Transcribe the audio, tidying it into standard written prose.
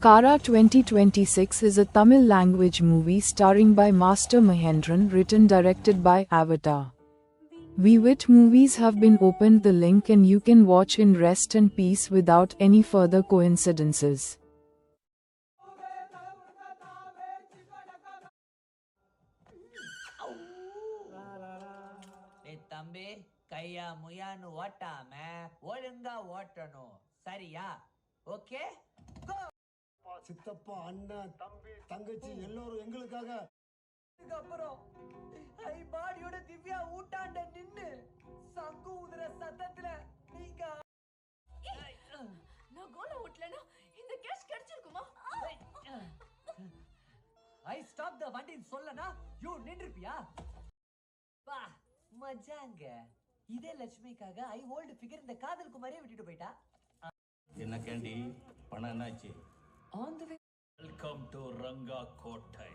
Kara 2026 is a Tamil language movie starring by Master Mahendran, written directed by Avatar. Vivid Movies have been opened the link and you can watch in rest and peace without any further coincidences. தம்பி கையா முயான்னு ஓட்டாம ஒழுங்கா ஓட்டணும் சரியா okay சித்தப்பா அண்ணன் தம்பி தங்கச்சி எல்லோரும் எங்களுக்காக அப்புறம் ஐ பாடியோட திவ்யா ஊட்டாண்ட நின்னு சங்கு உதிர சத்தத்துல நீங்க நான் கோல ஓட்டலனா இந்த கேஷ் கிடைச்சிருக்குமா ஐ ஸ்டாப் த வண்டின்னு சொல்லனா யூ நின்றுப்பியா பா மஜாங்க இதே லட்சுமிக்காக ஐ ஓல்டு ஃபிகர் இந்த காதல் குமாரியை விட்டுட்டு போயிட்டா என்ன கேண்டி பணம் என்னாச்சு on the way welcome to Ranga கோட்டை